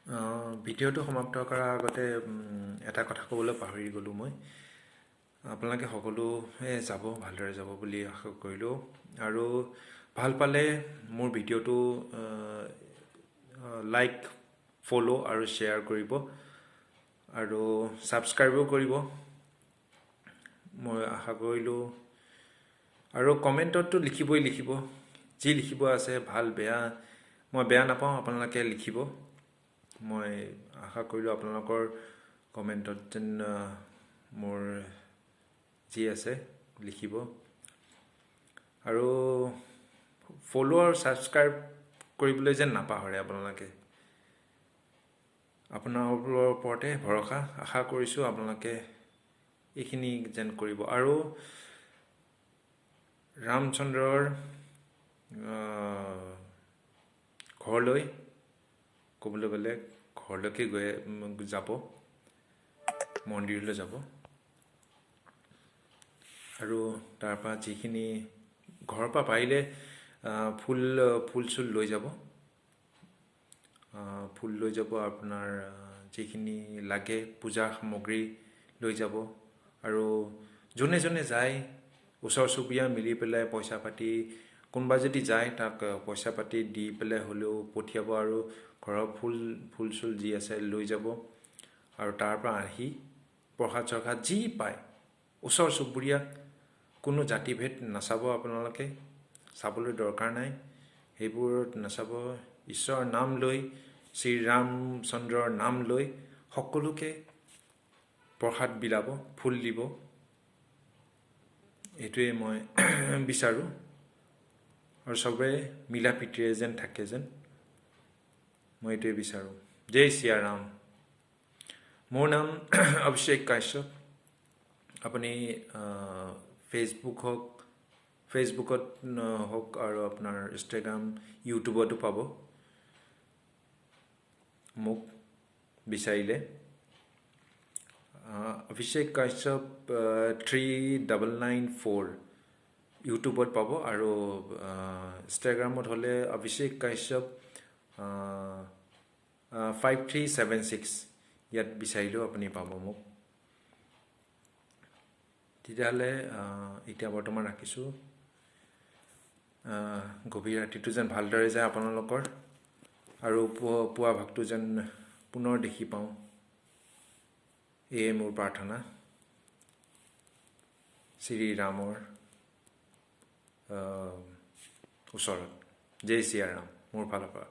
ভিডিঅ'টো সমাপ্ত কৰাৰ আগতে এটা কথা ক'বলৈ পাহৰি গ'লোঁ মই। আপোনালোকে সকলোৱে যাব, ভালদৰে যাব বুলি আশা কৰিলোঁ। আৰু ভাল পালে মোৰ ভিডিঅ'টো লাইক, ফ'ল' আৰু শ্বেয়াৰ কৰিব আৰু ছাবস্ক্ৰাইবো কৰিব, মই আশা কৰিলোঁ। আৰু কমেণ্টততো লিখিব, যি লিখিব আছে, ভাল বেয়া মই বেয়া নাপাওঁ, আপোনালোকে লিখিব। মই আশা কৰিলোঁ আপোনালোকৰ কমেণ্টত যেন মোৰ যি আছে লিখিব। আৰু ফ'ল' আৰু ছাবস্ক্ৰাইব কৰিবলৈ যেন নাপাহৰে আপোনালোকে। আপোনালোকৰ ওপৰতে ভৰসা, আশা কৰিছোঁ আপোনালোকে এইখিনি যেন কৰিব। আৰু ৰামচন্দ্ৰৰ ঘৰলৈ ক'বলৈ গ'লে ঘৰলৈকে যাব, মন্দিৰলৈ যাব। আৰু তাৰপৰা যিখিনি ঘৰৰ পৰা পাৰিলে ফুল চুল লৈ যাব, আপোনাৰ যিখিনি লাগে পূজাৰ সামগ্ৰী লৈ যাব। আৰু যোনে যোনে যায়, ওচৰ চুবুৰীয়া মিলি পেলাই পইচা পাতি, কোনোবা যদি যায় তাক পইচা পাতি দি পেলাই হ'লেও পঠিয়াব। আৰু ঘৰৰ ফুল চুল যি আছে লৈ যাব। আৰু তাৰপৰা আহি প্ৰসাদ চৰসাদ যি পায়, ওচৰ চুবুৰীয়াক কোনো জাতিভেদ নাচাব, আপোনালোকে চাবলৈ দৰকাৰ নাই, সেইবোৰত নাচাব। ঈশ্বৰৰ নাম লৈ, শ্ৰীৰামচন্দ্ৰৰ নাম লৈ সকলোকে প্ৰসাদ বিলাব, ফুল দিব। এইটোৱে মই বিচাৰোঁ। আৰু চবে মিলা প্ৰীতিৰে যেন থাকে, মই এইটোৱে বিচাৰোঁ। জয় শ্ৰীৰাম। মোৰ নাম অভিষেক কাশ্যপ। আপুনি ফেচবুকত হওক আৰু আপোনাৰ ইনষ্টাগ্ৰাম, ইউটিউবতো পাব মোক বিচাৰিলে। অভিষেক কাশ্যপ 3994 ইউটিউবত পাব। আৰু ইনষ্টাগ্ৰামত হ'লে অভিষেক কাশ্যপ 5376 ইয়াত বিচাৰিলেও আপুনি পাব মোক। তেতিয়াহ'লে এতিয়া বৰ্তমান ৰাখিছোঁ। গভীৰ ৰাতিটো যেন ভালদৰে যায় আপোনালোকৰ, আৰু পুৱা ভাগটো যেন পুনৰ দেখি পাওঁ, এয়ে মোৰ প্ৰাৰ্থনা শ্ৰীৰামৰ ওচৰত। জয় শ্ৰীৰাম মোৰ ফালৰ পৰা।